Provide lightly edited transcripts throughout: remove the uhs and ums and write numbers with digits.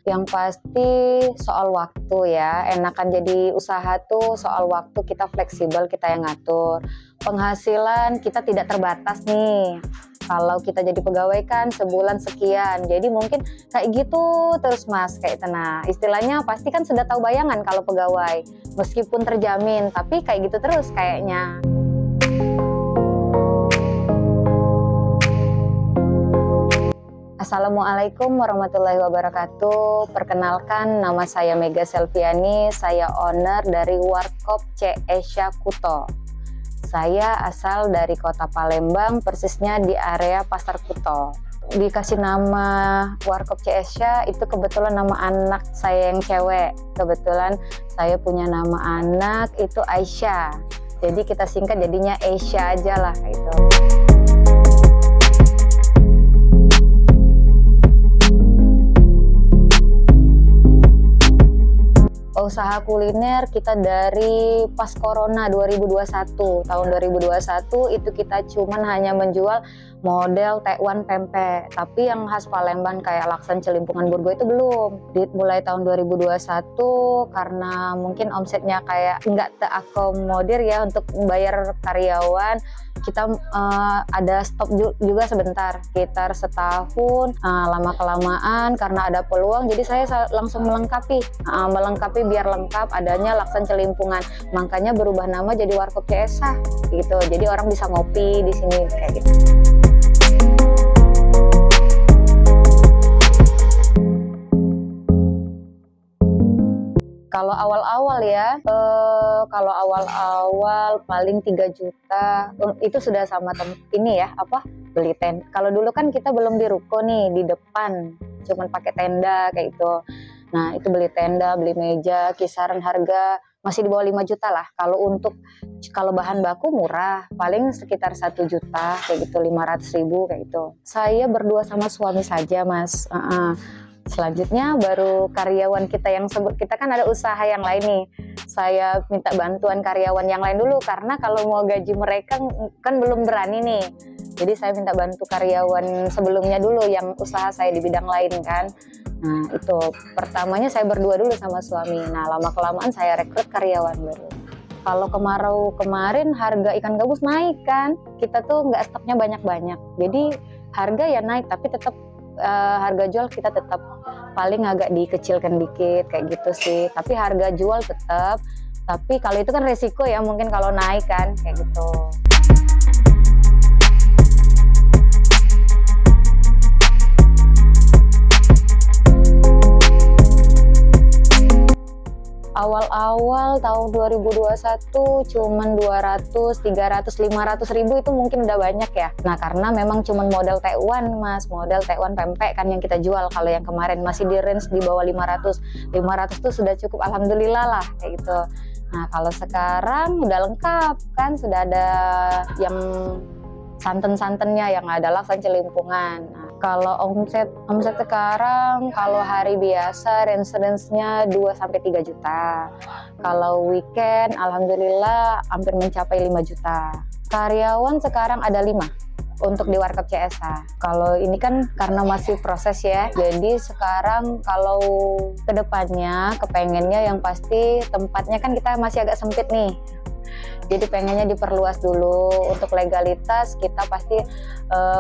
Yang pasti soal waktu ya, enakan jadi usaha tuh soal waktu kita fleksibel, kita yang ngatur. Penghasilan kita tidak terbatas nih. Kalau kita jadi pegawai kan sebulan sekian, jadi mungkin kayak gitu terus Mas, kayak nah istilahnya pasti kan sudah tahu bayangan kalau pegawai, meskipun terjamin, tapi kayak gitu terus kayaknya. Assalamualaikum warahmatullahi wabarakatuh. Perkenalkan, nama saya Mega Selviani. Saya owner dari Warkop C Esya Kuto. Saya asal dari kota Palembang, persisnya di area Pasar Kuto. Dikasih nama Warkop C Esya itu kebetulan nama anak saya yang cewek. Kebetulan saya punya nama anak itu Aisyah. Jadi kita singkat jadinya Esya aja lah gitu. Usaha kuliner kita dari pas Corona 2021, tahun 2021 itu kita cuman hanya menjual model tekwan pempek, tapi yang khas Palembang kayak laksan, celimpungan, burgo itu belum. Mulai tahun 2021 karena mungkin omsetnya kayak nggak terakomodir ya untuk membayar karyawan, kita ada stop juga sebentar, sekitar setahun. Lama kelamaan karena ada peluang, jadi saya langsung melengkapi biar lengkap adanya laksan celimpungan, makanya berubah nama jadi Warkop C Esya gitu. Jadi orang bisa ngopi di sini kayak gitu. Kalau awal-awal ya, kalau awal-awal paling 3 juta itu sudah sama ini ya, beli tenda. Kalau dulu kan kita belum di ruko nih, di depan cuman pakai tenda kayak gitu. Nah itu beli tenda, beli meja, kisaran harga masih di bawah 5 juta lah. Kalau bahan baku murah, paling sekitar 1 juta kayak gitu, 500.000 kayak gitu. Saya berdua sama suami saja Mas. Selanjutnya baru karyawan kita yang kita kan ada usaha yang lain nih. Saya minta bantuan karyawan yang lain dulu karena kalau mau gaji mereka kan belum berani nih. Jadi saya minta bantu karyawan sebelumnya dulu yang usaha saya di bidang lain kan. Nah itu pertamanya saya berdua dulu sama suami. Nah lama kelamaan saya rekrut karyawan baru. Kalau kemarau kemarin harga ikan gabus naik kan. Kita tuh nggak stoknya banyak-banyak. Jadi harga ya naik tapi tetap harga jual kita tetap paling agak dikecilkan dikit kayak gitu sih, tapi harga jual tetap. Tapi kalau itu kan resiko ya, mungkin kalau naik kan kayak gitu. Awal-awal tahun 2021 cuman 200, 300, 500 ribu itu mungkin udah banyak ya. Nah karena memang cuman model tekwan Mas, model tekwan pempek kan yang kita jual. Kalau yang kemarin masih di range di bawah 500 tuh sudah cukup, alhamdulillah lah kayak gitu. Nah kalau sekarang udah lengkap kan, sudah ada yang santen-santennya, yang ada laksan celimpungan. Nah, kalau omset sekarang kalau hari biasa range-nya 2-3 juta. Kalau weekend alhamdulillah hampir mencapai 5 juta. Karyawan sekarang ada 5 untuk di Warkop C Esya. Kalau ini kan karena masih proses ya, jadi sekarang kalau kedepannya kepengennya yang pasti tempatnya kan kita masih agak sempit nih. Jadi pengennya diperluas dulu. Untuk legalitas kita pasti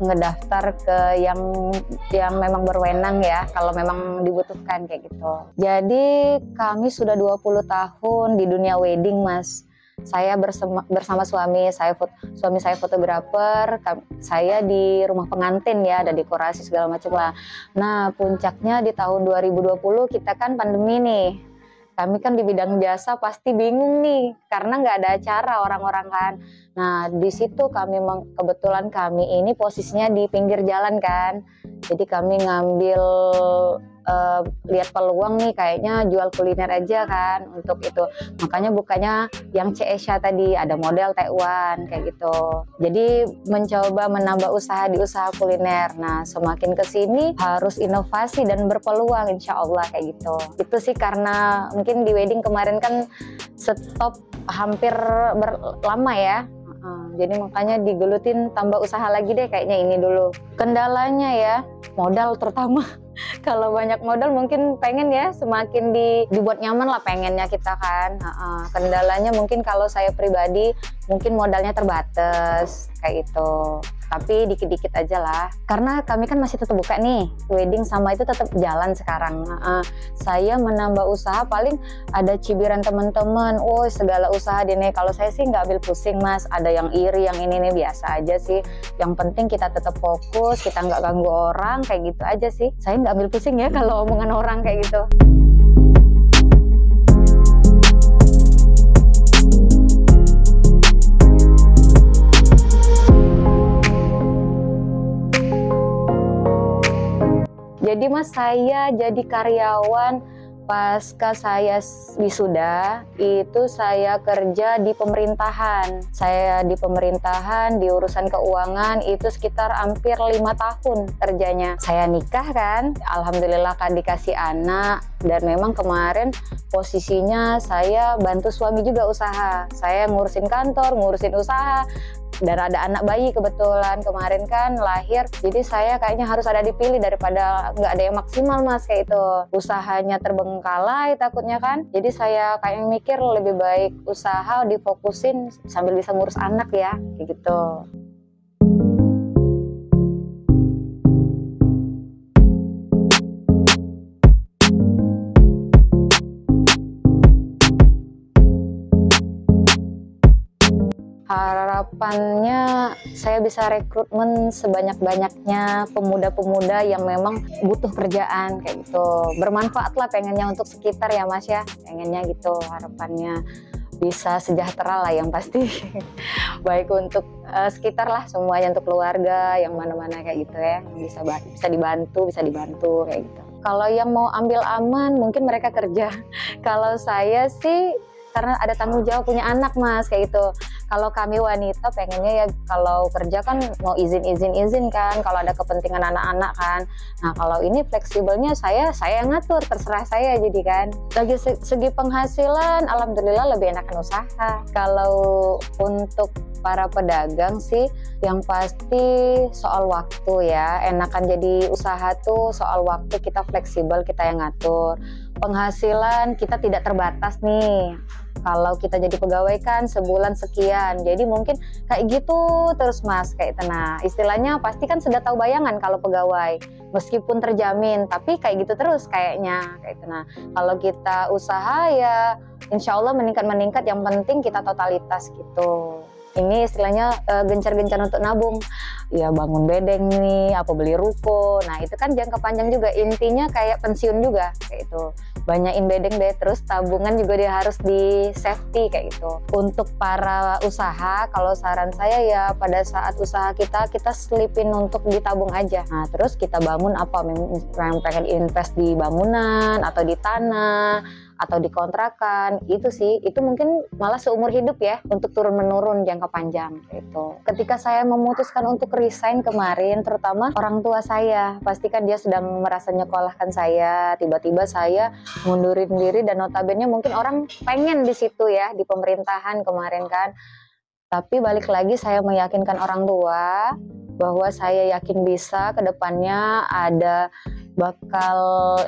ngedaftar ke yang memang berwenang ya, kalau memang dibutuhkan kayak gitu. Jadi kami sudah 20 tahun di dunia wedding Mas. Saya bersama suami saya fotografer, saya di rumah pengantin ya, ada dekorasi segala macam lah. Nah puncaknya di tahun 2020 kita kan pandemi nih. Kami kan di bidang jasa pasti bingung nih karena nggak ada acara orang-orang kan. Nah di situ kebetulan kami ini posisinya di pinggir jalan kan. Jadi kami ngambil lihat peluang nih, kayaknya jual kuliner aja kan untuk itu. Makanya bukanya yang C Esya tadi, ada model tekwan kayak gitu. Jadi mencoba menambah usaha di usaha kuliner. Nah semakin kesini harus inovasi dan berpeluang insya Allah kayak gitu. Itu sih karena mungkin di wedding kemarin kan stop hampir lama ya. Jadi makanya digelutin tambah usaha lagi deh kayaknya ini dulu. Kendalanya ya modal terutama. Kalau banyak modal mungkin pengen ya semakin dibuat nyaman lah pengennya kita kan. Kendalanya mungkin kalau saya pribadi mungkin modalnya terbatas kayak itu. Tapi dikit-dikit aja lah. Karena kami kan masih tetap buka nih. Wedding sama itu tetap jalan sekarang. Saya menambah usaha paling ada cibiran teman-teman. Oh segala usaha deh. Kalau saya sih nggak ambil pusing mas. Ada yang iri, yang ini nih biasa aja sih. Yang penting kita tetap fokus, kita nggak ganggu orang kayak gitu aja sih. Saya nggak ambil pusing ya kalau omongan orang kayak gitu. Jadi mas, saya jadi karyawan pasca saya wisuda, itu saya kerja di pemerintahan. Saya di pemerintahan, di urusan keuangan, itu sekitar hampir 5 tahun kerjanya. Saya nikah kan, alhamdulillah kan dikasih anak, dan memang kemarin posisinya saya bantu suami juga usaha. Saya ngurusin kantor, ngurusin usaha, dan ada anak bayi kebetulan kemarin kan lahir, jadi saya kayaknya harus ada dipilih daripada nggak ada yang maksimal mas kayak itu, usahanya terbengkalai takutnya kan. Jadi saya kayak mikir lebih baik usaha difokusin sambil bisa ngurus anak ya kayak gitu. Harapannya saya bisa rekrutmen sebanyak-banyaknya pemuda-pemuda yang memang butuh kerjaan kayak gitu. Bermanfaat lah pengennya untuk sekitar ya mas ya, pengennya gitu harapannya. Bisa sejahtera lah yang pasti. Baik untuk sekitar lah semuanya, untuk keluarga yang mana-mana kayak gitu ya, bisa dibantu kayak gitu. Kalau yang mau ambil aman mungkin mereka kerja. Kalau saya sih karena ada tanggung jawab punya anak mas kayak gitu. Kalau kami wanita pengennya ya kalau kerja kan mau izin kan kalau ada kepentingan anak-anak kan. Nah kalau ini fleksibelnya saya yang ngatur, terserah saya jadi kan. Lagi segi penghasilan alhamdulillah lebih enakan usaha. Kalau untuk para pedagang sih yang pasti soal waktu ya, enakan jadi usaha tuh soal waktu, kita fleksibel, kita yang ngatur. Penghasilan kita tidak terbatas nih. Kalau kita jadi pegawai kan sebulan sekian, jadi mungkin kayak gitu terus mas kayak itu. Nah istilahnya pasti kan sudah tahu bayangan kalau pegawai meskipun terjamin, tapi kayak gitu terus kayaknya kayak itu. Nah kalau kita usaha ya insya Allah meningkat, yang penting kita totalitas gitu. Ini istilahnya gencar-gencar untuk nabung, ya bangun bedeng nih, apa beli ruko. Nah itu kan jangka panjang juga, intinya kayak pensiun juga kayak itu. Banyakin bedeng deh, terus tabungan juga dia harus di safety kayak gitu. Untuk para usaha, kalau saran saya ya pada saat usaha kita selipin untuk ditabung aja. Nah terus kita bangun apa, yang pengen invest di bangunan atau di tanah atau di kontrakan, itu sih, itu mungkin malah seumur hidup ya, untuk turun-menurun jangka panjang gitu. Ketika saya memutuskan untuk resign kemarin, terutama orang tua saya, pastikan dia sedang merasa nyekolahkan saya, tiba-tiba saya mundurin diri, dan notabene mungkin orang pengen di situ ya, di pemerintahan kemarin kan. Tapi balik lagi saya meyakinkan orang tua bahwa saya yakin bisa ke depannya ada bakal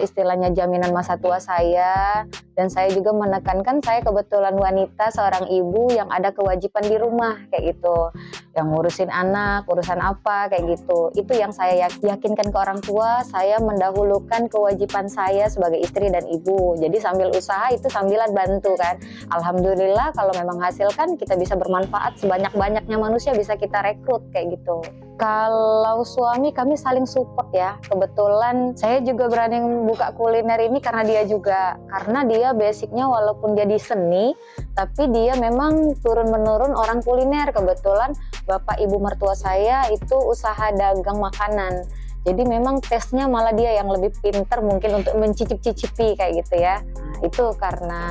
istilahnya jaminan masa tua saya, dan saya juga menekankan saya kebetulan wanita, seorang ibu yang ada kewajiban di rumah kayak gitu, yang ngurusin anak, urusan apa kayak gitu. Itu yang saya yakinkan ke orang tua, saya mendahulukan kewajiban saya sebagai istri dan ibu. Jadi sambil usaha itu sambilan bantu kan. Alhamdulillah kalau memang hasil kan kita bisa bermanfaat, sebanyak-banyaknya manusia bisa kita rekrut kayak gitu. Kalau suami kami saling support ya. Kebetulan saya juga berani buka kuliner ini karena dia juga. Karena dia basicnya walaupun dia di seni, tapi dia memang turun-menurun orang kuliner. Kebetulan bapak ibu mertua saya itu usaha dagang makanan. Jadi memang tesnya malah dia yang lebih pinter mungkin untuk mencicip-cicipi kayak gitu ya. Nah, itu karena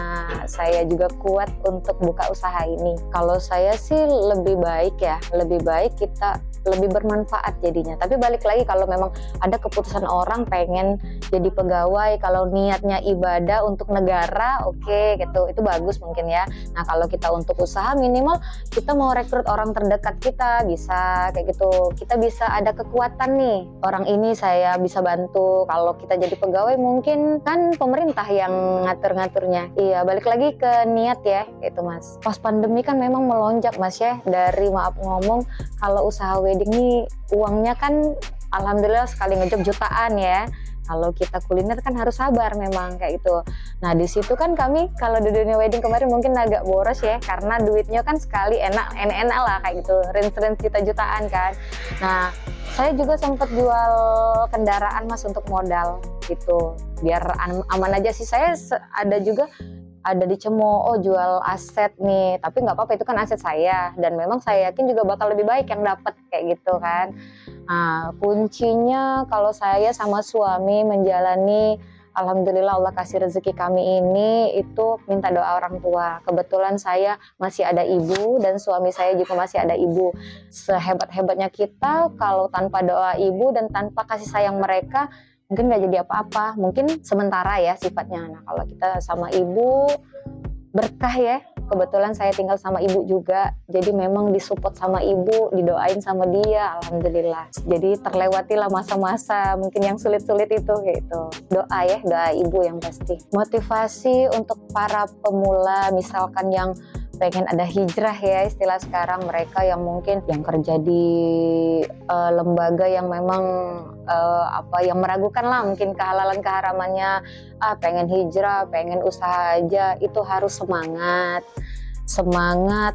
saya juga kuat untuk buka usaha ini. Kalau saya sih lebih baik ya, lebih baik kita lebih bermanfaat jadinya. Tapi balik lagi kalau memang ada keputusan orang pengen jadi pegawai, kalau niatnya ibadah untuk negara, oke, gitu, itu bagus mungkin ya. Nah kalau kita untuk usaha, minimal kita mau rekrut orang terdekat kita bisa kayak gitu, kita bisa ada kekuatan nih, orang ini saya bisa bantu. Kalau kita jadi pegawai mungkin kan pemerintah yang ngatur-ngaturnya. Iya, balik lagi ke niat ya, gitu Mas. Pas pandemi kan memang melonjak Mas ya, dari maaf ngomong kalau usaha wedding nih uangnya kan alhamdulillah sekali ngejob jutaan ya. Kalau kita kuliner kan harus sabar memang kayak gitu. Nah di situ kan kami kalau di dunia wedding kemarin mungkin agak boros ya, karena duitnya kan sekali enak lah kayak gitu, range juta-jutaan kan. Nah saya juga sempat jual kendaraan Mas untuk modal gitu, biar aman aja sih. Saya ada di Cemooh jual aset nih, tapi nggak apa-apa, itu kan aset saya dan memang saya yakin juga bakal lebih baik yang dapat kayak gitu kan. Nah, kuncinya kalau saya sama suami menjalani, alhamdulillah Allah kasih rezeki kami ini, itu minta doa orang tua. Kebetulan saya masih ada ibu dan suami saya juga masih ada ibu. Sehebat-hebatnya kita, kalau tanpa doa ibu dan tanpa kasih sayang mereka, mungkin nggak jadi apa-apa, mungkin sementara ya sifatnya. Nah kalau kita sama ibu berkah ya, kebetulan saya tinggal sama ibu juga, jadi memang disupport sama ibu, didoain sama dia, alhamdulillah. Jadi terlewatilah masa-masa mungkin yang sulit-sulit itu gitu. Doa ya, doa ibu yang pasti. Motivasi untuk para pemula, misalkan yang pengen ada hijrah ya istilah sekarang, mereka yang mungkin yang kerja di lembaga yang memang yang meragukan lah mungkin kehalalan keharamannya, pengen hijrah, pengen usaha aja, itu harus semangat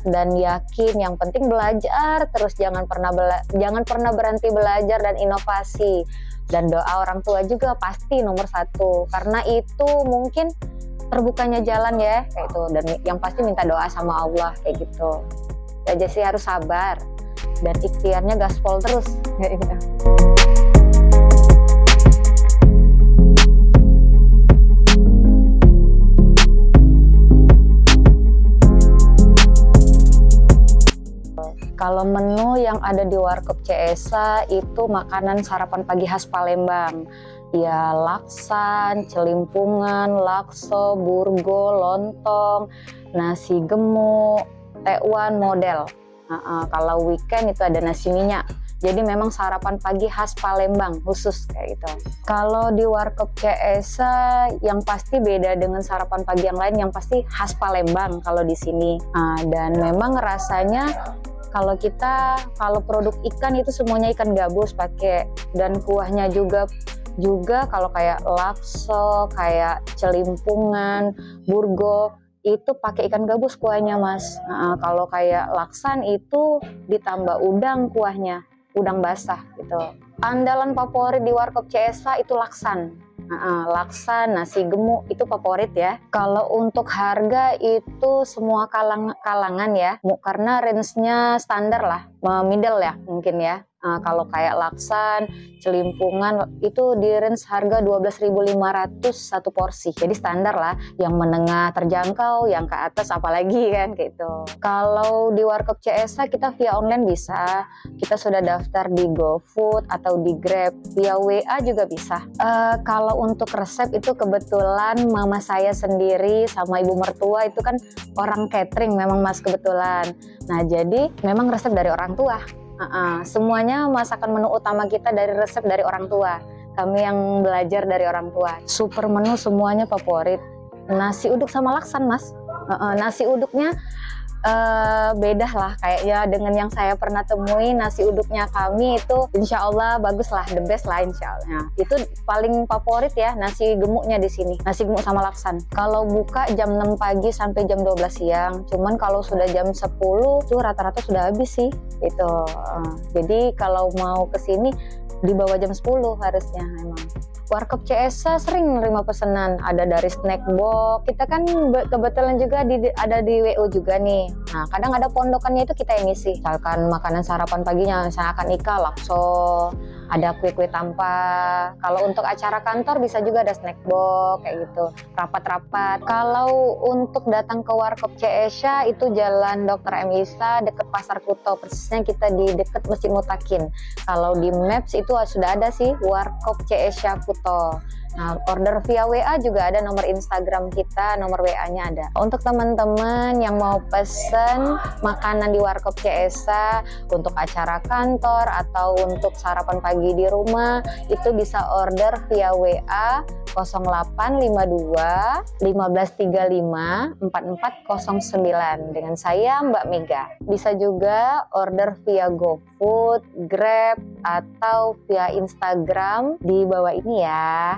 dan yakin. Yang penting belajar terus, jangan pernah berhenti belajar dan inovasi. Dan doa orang tua juga pasti nomor satu, karena itu mungkin terbukanya jalan ya kayak itu. Dan yang pasti minta doa sama Allah kayak gitu aja sih, harus sabar dan ikhtiarnya gaspol terus kayak gitu. Kalau menu yang ada di Warkop CSA itu makanan sarapan pagi khas Palembang. Ya laksan, celimpungan, lakso, burgo, lontong, nasi gemuk, tekwan model. Kalau weekend itu ada nasi minyak. Jadi memang sarapan pagi khas Palembang khusus kayak gitu. Kalau di Warkop CSA yang pasti beda dengan sarapan pagi yang lain, yang pasti khas Palembang kalau di sini. Dan memang rasanya kalau produk ikan itu semuanya ikan gabus pakai, dan kuahnya juga kalau kayak lakso, kayak celimpungan, burgo itu pakai ikan gabus kuahnya Mas. Kalau kayak laksan itu ditambah udang kuahnya, udang basah gitu. Andalan favorit di Warkop CSA itu laksan. Laksan, nasi gemuk itu favorit ya. Kalau untuk harga itu semua kalangan ya, karena range-nya standar lah, middle ya mungkin ya. Kalau kayak laksan, celimpungan itu di range harga 12.500 satu porsi. Jadi standar lah, yang menengah terjangkau, yang ke atas apalagi kan gitu. Kalau di Warkop CSA kita via online bisa, kita sudah daftar di GoFood atau di Grab, via WA juga bisa. Kalau untuk resep itu kebetulan mama saya sendiri sama ibu mertua itu kan orang catering memang Mas kebetulan. Nah jadi memang resep dari orang tua. Semuanya masakan menu utama kita dari resep dari orang tua. Kami yang belajar dari orang tua. Super menu semuanya favorit. Nasi uduk sama laksan Mas. Nasi uduknya beda lah kayaknya dengan yang saya pernah temui. Nasi uduknya kami itu insya Allah bagus lah, the best lah insya Allah. Itu paling favorit ya nasi gemuknya di sini, nasi gemuk sama laksan. Kalau buka jam 6 pagi sampai jam 12 siang, cuman kalau sudah jam 10 itu rata-rata sudah habis sih itu. Jadi kalau mau kesini di bawah jam 10 harusnya memang. Warkop CSA sering menerima pesanan, ada dari Snackbox. Kita kan kebetulan juga ada di WO juga nih. Nah, kadang ada pondokannya itu kita yang ngisi. Misalkan makanan sarapan paginya, misalnya akan ika, lakso, ada kue-kue tanpa. Kalau untuk acara kantor bisa juga ada Snackbox kayak gitu, rapat-rapat. Kalau untuk datang ke Warkop CSA itu Jalan Dr. M. Isa deket Pasar Kuto, persisnya kita di deket Masjid Mutakin. Kalau di Maps itu sudah ada sih Warkop CSA Kuto. Nah, order via WA juga ada, nomor Instagram kita, nomor WA-nya ada. Untuk teman-teman yang mau pesen makanan di Warkop CSA untuk acara kantor atau untuk sarapan pagi di rumah, itu bisa order via WA 0852 1535 4409 dengan saya Mbak Mega. Bisa juga order via GoFood, Grab, atau via Instagram di bawah ini ya.